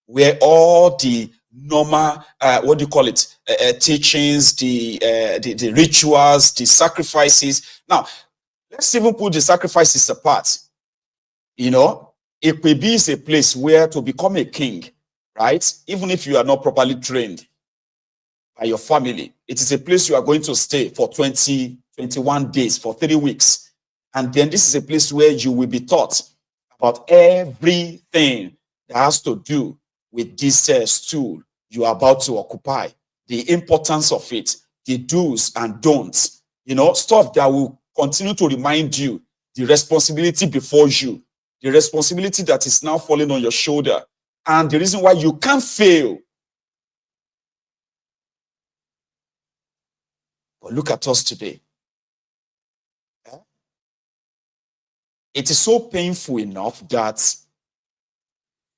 where all the normal, teachings, the rituals, the sacrifices. Now, let's even put the sacrifices apart. You know, Ikpebi is a place where to become a king, right? Even if you are not properly trained by your family, it is a place you are going to stay for 21 days, for 3 weeks. And then this is a place where you will be taught about everything that has to do with this stool you are about to occupy, the importance of it, the do's and don'ts, you know, stuff that will continue to remind you the responsibility before you, the responsibility that is now falling on your shoulder, and the reason why you can't fail. But look at us today. It is so painful enough that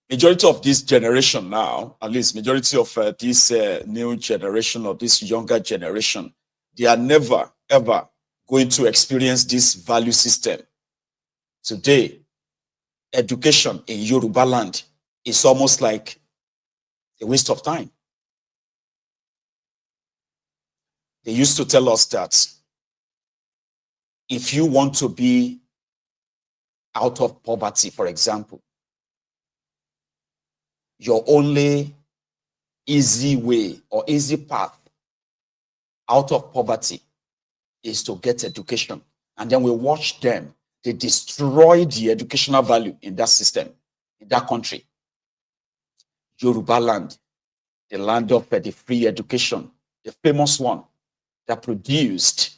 majority of this generation now, at least majority of this new generation or this younger generation, they are never, ever going to experience this value system. Today, education in Yoruba land is almost like a waste of time. They used to tell us that if you want to be out of poverty, for example, your only easy way or easy path out of poverty is to get education. And then we watch them. They destroy the educational value in that system, in that country. Yoruba land, the land of the free education, the famous one that produced,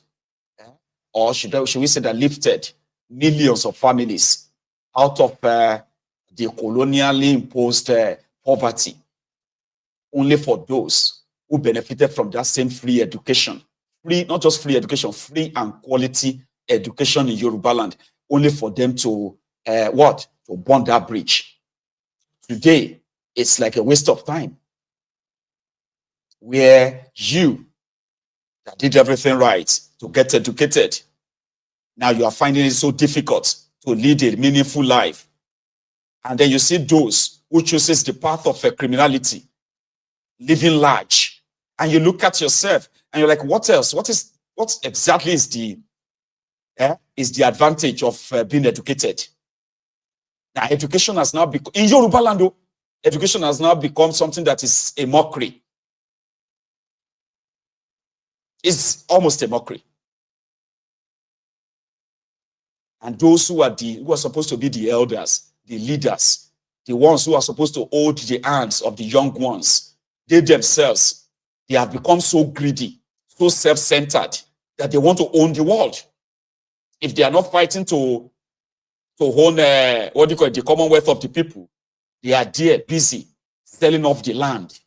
or should we say that lifted millions of families out of the colonially imposed poverty, only for those who benefited from that same free education. Free, not just free education, free and quality education in Yoruba land, only for them to, to burn that bridge. Today, it's like a waste of time, where you that did everything right to get educated, now you are finding it so difficult to lead a meaningful life. And then you see those who chooses the path of criminality, living large. And you look at yourself and you're like, what else? What exactly is the advantage of being educated? Now, education has now become, in Yoruba land, education has now become something that is a mockery. It's almost a mockery. And those who are supposed to be the elders, the leaders, the ones who are supposed to hold the hands of the young ones, they themselves, they have become so greedy, so self-centered, that they want to own the world. If they are not fighting to own the commonwealth of the people, they are there busy selling off the land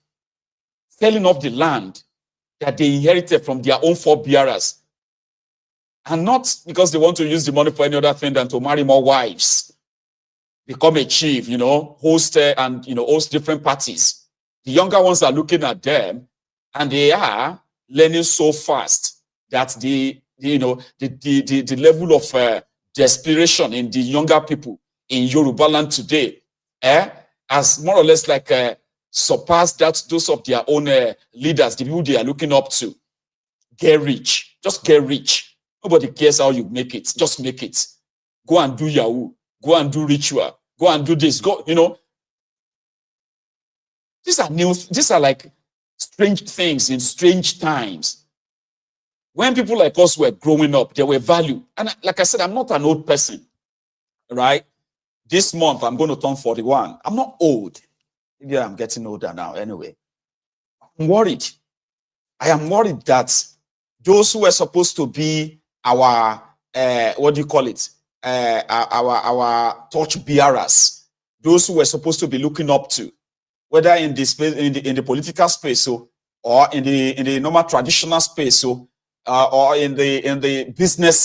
that they inherited from their own forebearers. And not because they want to use the money for any other thing than to marry more wives, become a chief, host and host different parties. The younger ones are looking at them, and they are learning so fast that the level of desperation in the younger people in Yoruba land today has more or less like surpassed those of their own leaders, the people they are looking up to. Get rich, just get rich. Nobody cares how you make it. Just make it. Go and do Yahoo. Go and do ritual. Go and do this. Go, These are like strange things in strange times. When people like us were growing up, there were value. And like I said, I'm not an old person, right? This month, I'm going to turn 41. I'm not old. Maybe I'm getting older now anyway. I'm worried. I am worried that those who were supposed to be our our torch bearers, those who were supposed to be looking up to, whether in the space, in the political space, or in the normal traditional space, or in the business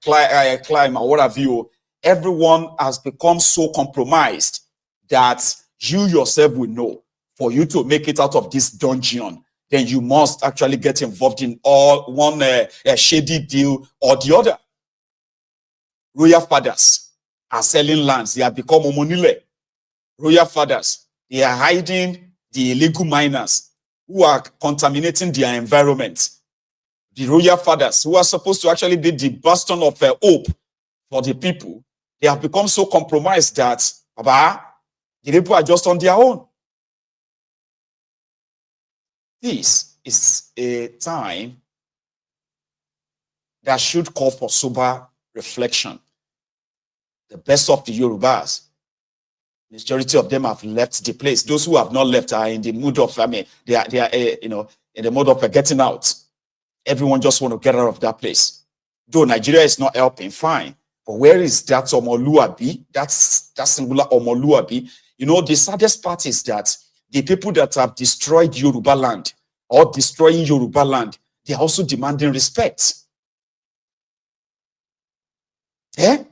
climate, or what have you, everyone has become so compromised that you yourself will know, for you to make it out of this dungeon, then you must actually get involved in one shady deal or the other. Royal fathers are selling lands. They have become omonile. Royal fathers They are hiding the illegal miners who are contaminating their environment. The royal fathers who are supposed to actually be the bastion of hope for the people, they have become so compromised that, Baba, the people are just on their own. This is a time that should call for sober reflection. The best of the Yorubas, the majority of them have left the place. Those who have not left are in the mood of, they are in the mode of getting out. Everyone just want to get out of that place. Though Nigeria is not helping, fine. But where is that Omoluabi? That singular Omoluabi. The saddest part is that the people that have destroyed Yoruba land or destroying Yoruba land, they are also demanding respect. Eh?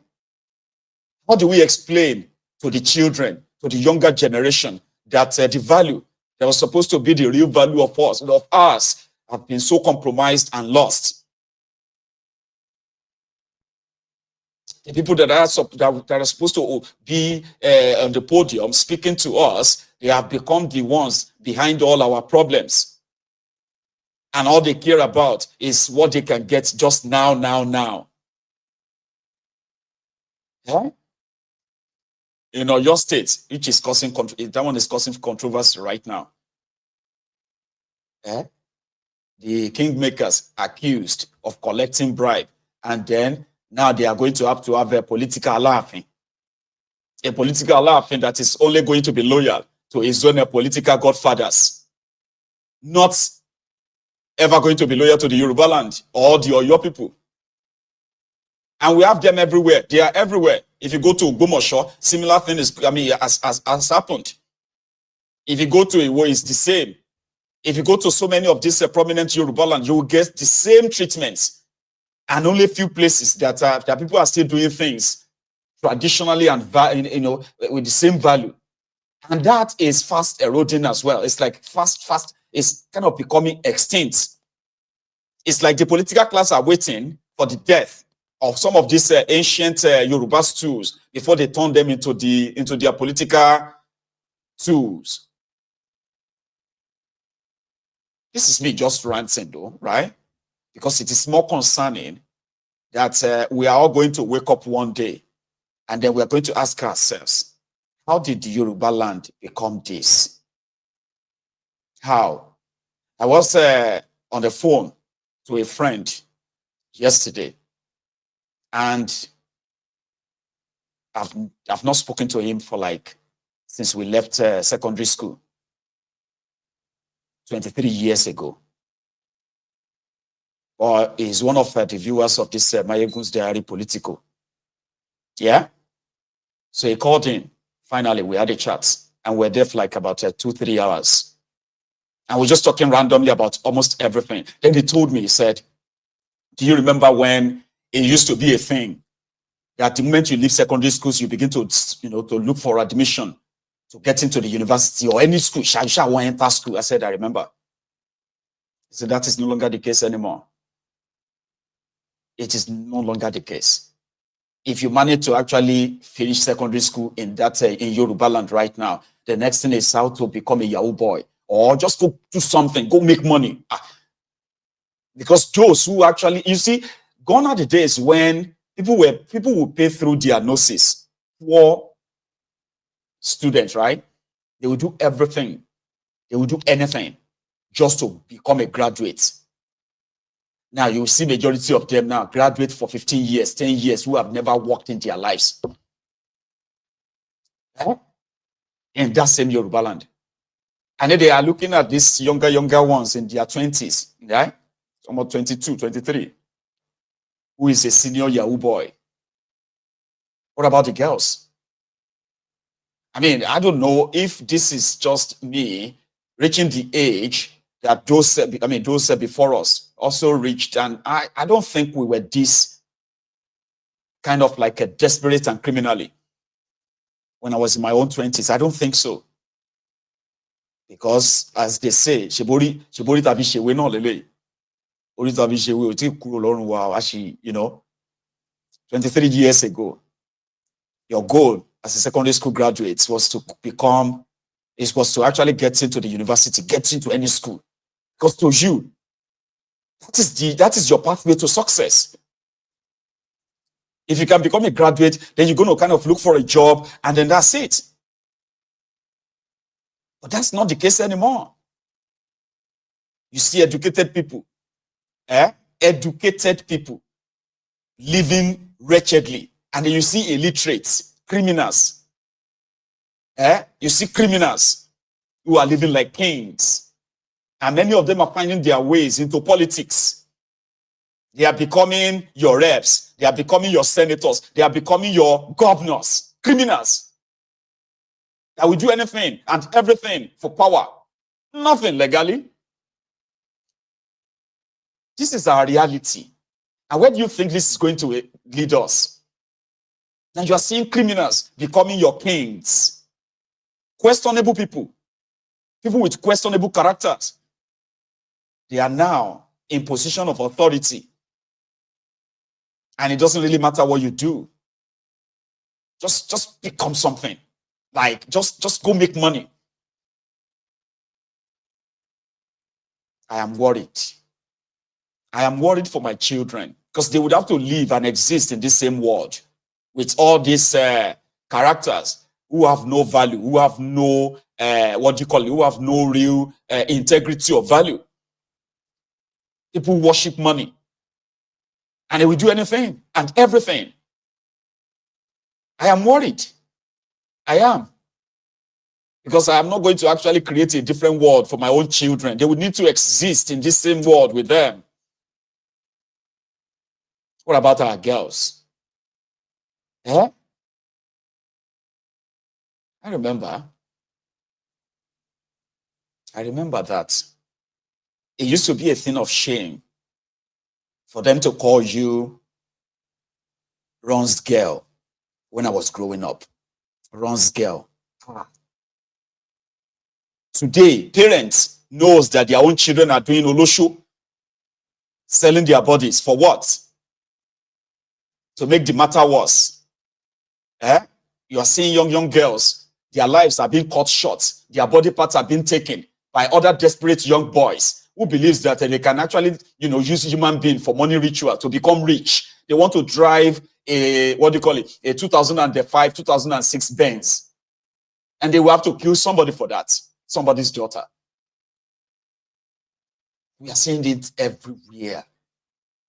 How do we explain to the children, to the younger generation, that the value that was supposed to be the real value of us, have been so compromised and lost? The people that are supposed to be on the podium speaking to us, they have become the ones behind all our problems. And all they care about is what they can get just now. Yeah? Your state, which is causing that one is causing controversy right now. Yeah? The kingmakers accused of collecting bribe, and then now they are going to have a political laughing. A political laughing that is only going to be loyal to his own political godfathers, not ever going to be loyal to the Yoruba land or the Oyo people. And we have them everywhere. They are everywhere. If you go to Ogbomoso, similar thing has happened. If you go to Iwo, it's the same. If you go to so many of these prominent Yoruba land, you will get the same treatments. And only a few places that people are still doing things traditionally and with the same value. And that is fast eroding as well. It's like fast, it's kind of becoming extinct. It's like the political class are waiting for the death of some of these ancient Yoruba tools before they turn them into their political tools. This is me just ranting though, right? Because it is more concerning that we are all going to wake up one day and then we are going to ask ourselves, how did the Yoruba land become this? How? I was on the phone to a friend yesterday, and I've not spoken to him for since we left secondary school 23 years ago. Or he's one of the viewers of this Mayegun's Diary Politico. Yeah? So he called in. Finally, we had a chat, and we're there for about 2-3 hours. And we're just talking randomly about almost everything. Then he told me, he said, do you remember when it used to be a thing that the moment you leave secondary schools, you begin to look for admission to get into the university or any school? I want to enter school. I said, I remember. He said, that is no longer the case anymore. It is no longer the case. If you manage to actually finish secondary school in Yoruba land right now, the next thing is how to become a Yahoo boy or just go do something, go make money. Because those who actually, you see, gone are the days when people would pay through their noses for students, right? They would do everything. They would do anything just to become a graduate. Now you see majority of them now graduate for 15 years, 10 years, who have never worked in their lives. In that same Yoruba land. And then they are looking at these younger ones in their 20s, right? Almost 22, 23, who is a senior Yahoo boy. What about the girls? I mean, I don't know if this is just me reaching the age that those before us also reached, and I don't think we were this kind of like a desperate and criminally when I was in my own 20s. I don't think so. Because as they say, Shibori tabi shewe no lele. Ori tabi shewe oti kuro lorun wa actually, 23 years ago, your goal as a secondary school graduate was to become It was to actually get into the university, get into any school. Because to you, that is your pathway to success. If you can become a graduate, then you're going to kind of look for a job, and then that's it. But that's not the case anymore. You see educated people, educated people living wretchedly, and then you see illiterates, criminals. You see criminals who are living like kings, and many of them are finding their ways into politics. They are becoming your reps, they are becoming your senators, they are becoming your governors, criminals that will do anything and everything for power, nothing legally. This is our reality. And where do you think this is going to lead us? Now you are seeing criminals becoming your kings, questionable people with questionable characters. They are now in position of authority. And it doesn't really matter what you do. Just become something. Like, just go make money. I am worried. I am worried for my children, because they would have to live and exist in this same world with all these characters who have no value, who have no, who have no real integrity or value. People worship money. And they will do anything and everything. I am worried. I am. Because I am not going to actually create a different world for my own children. They would need to exist in this same world with them. What about our girls? I remember that it used to be a thing of shame for them to call you Ron's girl when I was growing up. Ron's girl. Today, parents knows that their own children are doing olosho, selling their bodies for what? To make the matter worse. You are seeing young girls, their lives are being cut short, their body parts are being taken by other desperate young boys who believes that they can actually, use human being for money ritual to become rich. They want to drive a 2005, 2006 Benz. And they will have to kill somebody for that, somebody's daughter. We are seeing it everywhere.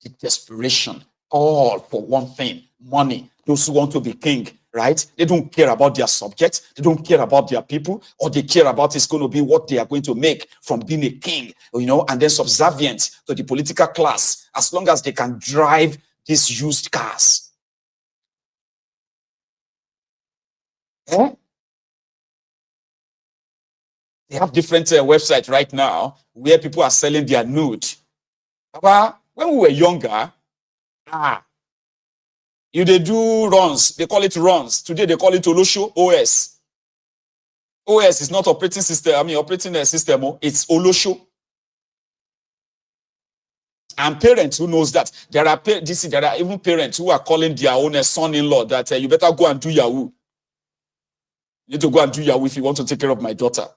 The desperation, all for one thing, money. Those who want to be king, right? They don't care about their subjects. They don't care about their people. All they care about is going to be what they are going to make from being a king, and then subservient to the political class, as long as they can drive these used cars. They have different websites right now where people are selling their nude. But when we were younger, they do runs. They call it runs. Today they call it Olosho OS. OS is not operating system. Operating system. It's Olosho. And parents who knows that there are even parents who are calling their own son-in-law that you better go and do Yahoo. You need to go and do Yahoo if you want to take care of my daughter.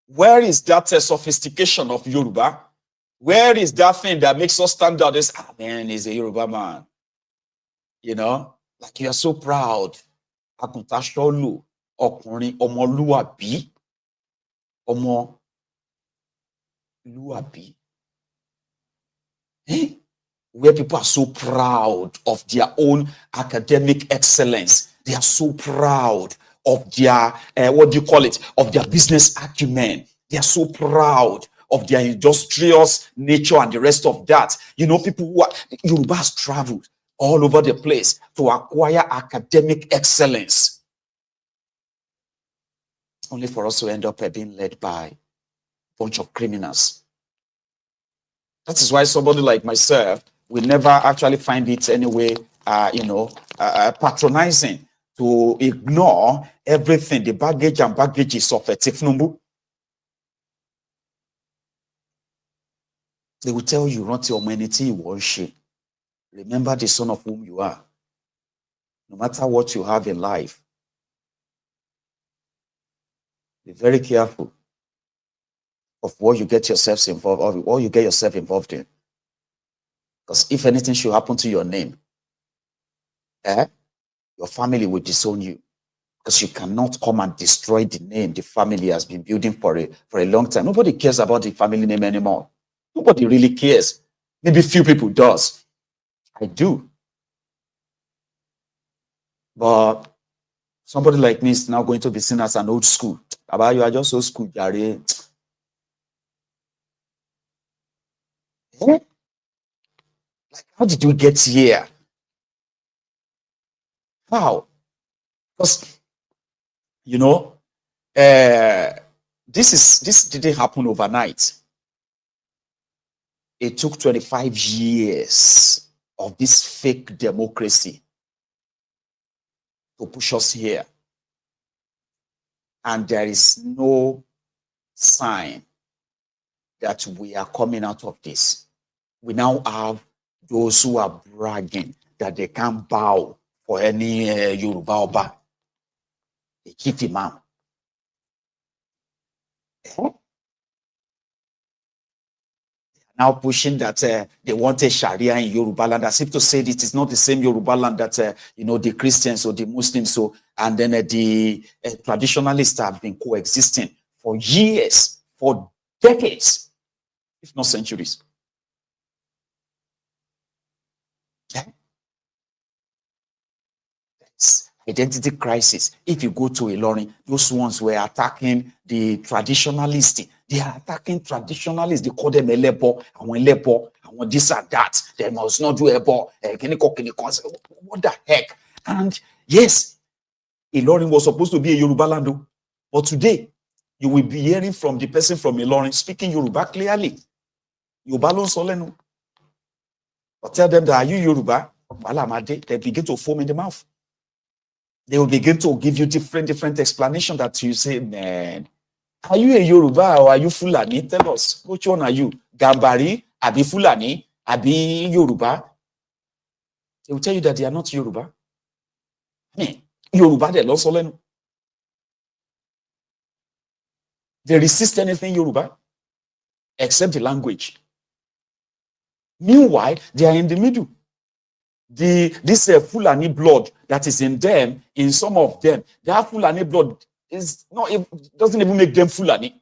Where is that sophistication of Yoruba? Where is that thing that makes us stand out as, man, he's a Yoruba man? Like you are so proud. Akuntasholu, ọkùnrin, ọmọlúwàbí, ọmọlúwàbí. Where people are so proud of their own academic excellence. They are so proud of their, of their business acumen. They are so proud of their industrious nature and the rest of that. People who are, Yorubas traveled all over the place to acquire academic excellence. Only for us to end up being led by a bunch of criminals. That is why somebody like myself will never actually find it anyway, patronizing to ignore everything, the baggage and baggages of a Tifnumbu. They will tell you, not your humanity, worship. Remember the son of whom you are. no matter what you have in life, be very careful of what you get yourself involved, or what you get yourself involved in. Because if anything should happen to your name, your family will disown you. Because you cannot come and destroy the name the family has been building for a long time. Nobody cares about the family name anymore. Nobody really cares. Maybe few people does. I do. But somebody like me is now going to be seen as an old school. About you are just old school, Gary. Like, how did we get here? How? Because this didn't happen overnight. It took 25 years of this fake democracy to push us here. And there is no sign that we are coming out of this. We now have those who are bragging that they can't bow for any Yoruba Oba, the chief imam. Now pushing that they want a Sharia in Yoruba land, as if to say it is not the same Yoruba land that the Christians or the Muslims, and then the traditionalists have been coexisting for years, for decades, if not centuries. Identity crisis. If you go to Ilorin, those ones were attacking the traditionalists. They are attacking traditionalists. They call them Elebo, and this and that. They must not do Ebo. What the heck? And yes, Ilorin was supposed to be a Yoruba land, but today you will be hearing from the person from Ilorin speaking Yoruba clearly. Yoruba ló ń sọ lẹ́nu. But tell them that, are you Yoruba? They begin to foam in the mouth. They will begin to give you different explanations that you say, man, are you a Yoruba or are you Fulani? Tell us, which one are you? Gambari, Abi Fulani, Abi Yoruba? They will tell you that they are not Yoruba. Yoruba, they lost all. They resist anything Yoruba, except the language. Meanwhile, they are in the middle. This Fulani blood that is in them, in some of them, that Fulani blood doesn't even make them Fulani.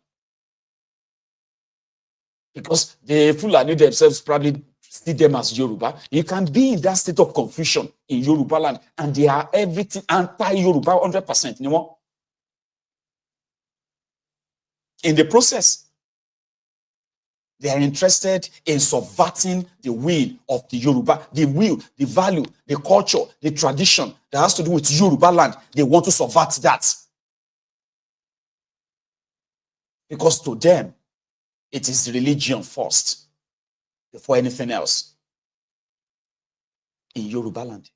Because the Fulani themselves probably see them as Yoruba. You can be in that state of confusion in Yoruba land, and they are everything anti-Yoruba 100%. You know? In the process, they are interested in subverting the will of the Yoruba, the will, the value, the culture, the tradition that has to do with Yoruba land. They want to subvert that. Because to them, it is religion first before anything else in Yoruba land.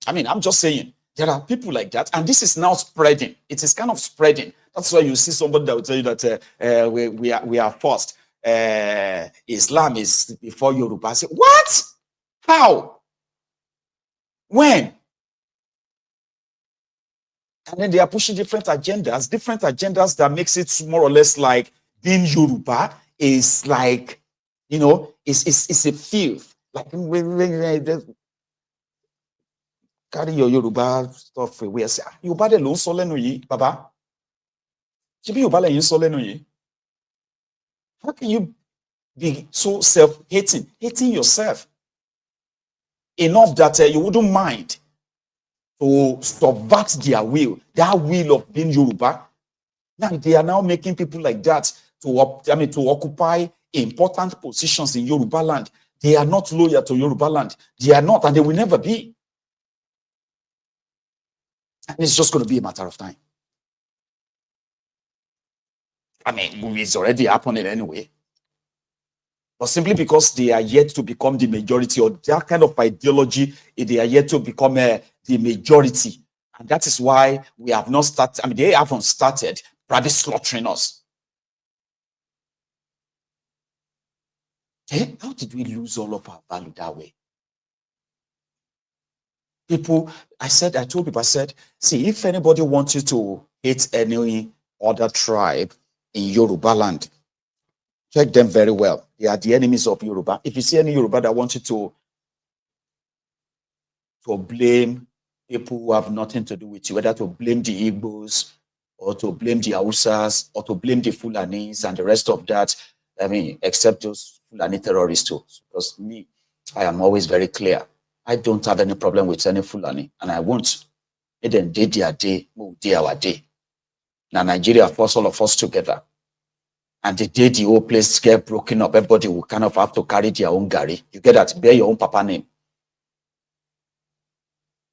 I mean, I'm just saying, there are people like that, and this is now spreading. It is kind of spreading. That's why you see somebody that will tell you that we are first. Islam is before Yoruba. I say, what? How? When? And then they are pushing different agendas that makes it more or less like being Yoruba is like, it's a filth. Like, carry your Yoruba stuff away. I say, Yoruba de lo sọ lẹ́nu yìí, Baba. Ṣebí Yoruba lẹ́yìn sọ lẹ́nu yìí? How can you be so self-hating, hating yourself enough that you wouldn't mind to subvert their will, that will of being Yoruba? Now they are now making people like that to occupy important positions in Yoruba land. They are not loyal to Yoruba land. They are not, and they will never be. And it's just going to be a matter of time. I mean, it's already happening anyway. But simply because they are yet to become the majority, or that kind of ideology, they are yet to become the majority. And that is why we have not started, they haven't started probably slaughtering us. How did we lose all of our value that way? People, I told people, I said, see, if anybody wants you to hate any other tribe in Yoruba land, check them very well. They are the enemies of Yoruba. If you see any Yoruba that wants you to blame people who have nothing to do with you, whether to blame the Igbos or to blame the Hausas or to blame the Fulanis and the rest of that, I mean, except those Fulani terrorists too. Because me, I am always very clear. I don't have any problem with any Fulani, and I won't. Let them did their day, we'll do our day. Now Nigeria force all of us together. And the day the whole place get broken up, everybody will kind of have to carry their own gari. You get that? Bear your own papa name.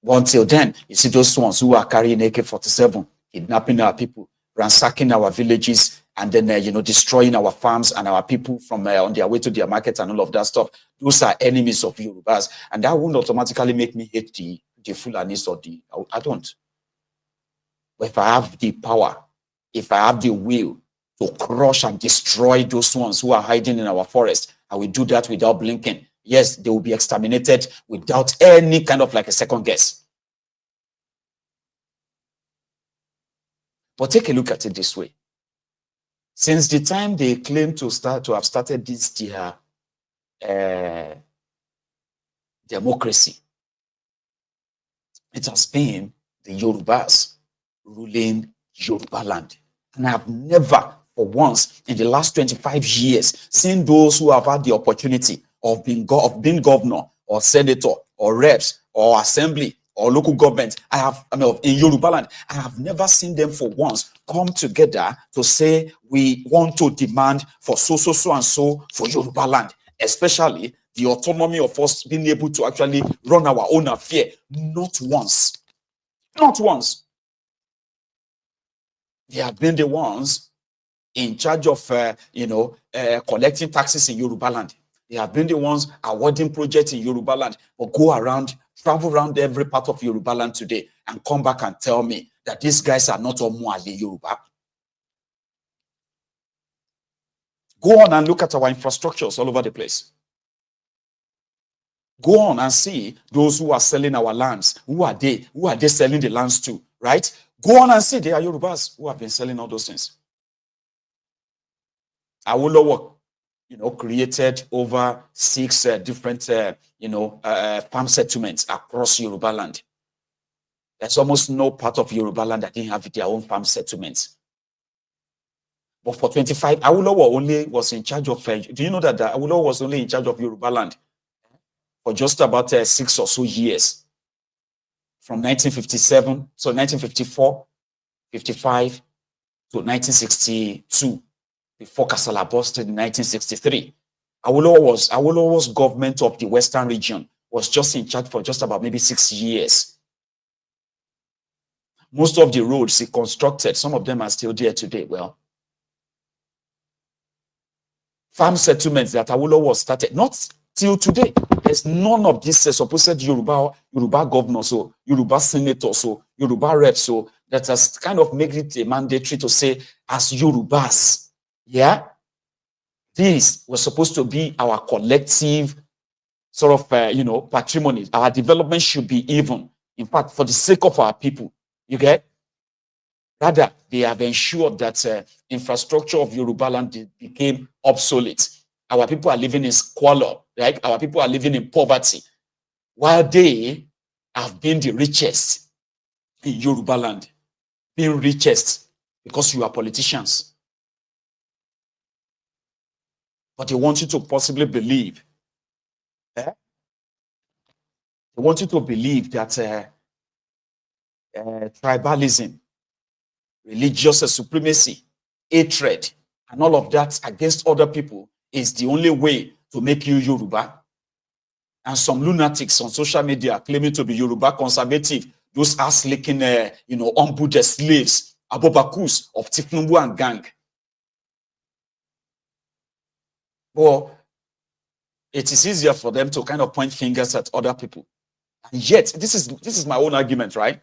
But until then, you see those ones who are carrying AK-47, kidnapping our people, ransacking our villages, and then destroying our farms and our people from on their way to their markets and all of that stuff. Those are enemies of Yorubas, and that won't automatically make me hate the Fulanis or I don't. But if I have the power, if I have the will to crush and destroy those ones who are hiding in our forest, I will do that without blinking. Yes, they will be exterminated without any kind of like a second guess. But take a look at it this way. Since the time they claim to have started this democracy, it has been the Yorubas ruling Yoruba land. And I have never, for once, in the last 25 years, seen those who have had the opportunity of being governor or senator or reps or assembly or local government. In Yoruba land, I have never seen them for once come together to say we want to demand for so and so for Yoruba land, especially the autonomy of us being able to actually run our own affair. Not once. Not once. They have been the ones in charge of, collecting taxes in Yoruba land. They have been the ones awarding projects in Yoruba land, but travel around every part of Yoruba land today and come back and tell me that these guys are not Omuale Yoruba. Go on and look at our infrastructures all over the place. Go on and see those who are selling our lands. Who are they? Who are they selling the lands to, right? Go on and see they are Yorubas who have been selling all those things. Awolowo, created over 6 different, farm settlements across Yoruba land. There's almost no part of Yoruba land that didn't have their own farm settlements. But for 25, Awolowo only was in charge of, do you know that Awolowo was only in charge of Yoruba land for just about 6 or so years? From 1957, so 1954, 55 to 1962, before Kasala busted in 1963. Awolowo's government of the Western region was just in charge for just about maybe 6 years. Most of the roads he constructed, some of them are still there today. Well, farm settlements that Awolowo started, not till today. There's none of these supposed Yoruba governors or Yoruba senators or Yoruba reps so that has kind of made it a mandatory to say, as Yorubas, yeah, this was supposed to be our collective sort of, patrimony. Our development should be even. In fact, for the sake of our people, you get? Rather, they have ensured that infrastructure of Yoruba land became obsolete. Our people are living in squalor, right? Our people are living in poverty, while they have been the richest in Yoruba land, being richest because you are politicians. But they want you to possibly believe. They want you to believe that tribalism, religious supremacy, hatred, and all of that against other people is the only way to make you Yoruba. And some lunatics on social media claiming to be Yoruba conservative, those ass-licking, unbudget slaves, abobakus of Tifnumbu and gang. Well, it is easier for them to kind of point fingers at other people. And yet, this is my own argument, right?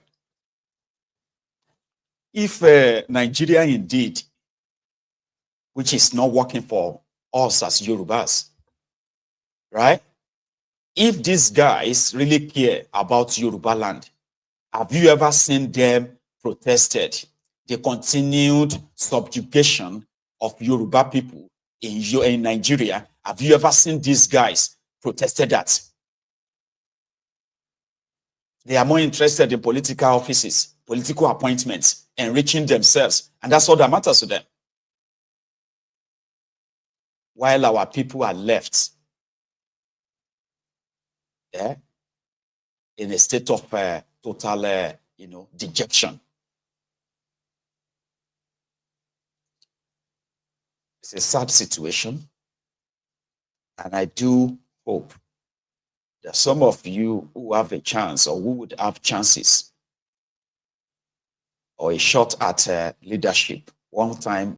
If Nigeria indeed, which is not working for us as Yorubas, right? if these guys really care about Yoruba land, have you ever seen them protested the continued subjugation of Yoruba people in Nigeria? Have you ever seen these guys protested that? They are more interested in political offices, political appointments, enriching themselves, and that's all that matters to them. While our people are left in a state of total, dejection. It's a sad situation, and I do hope that some of you who have a chance or who would have chances or a shot at leadership one time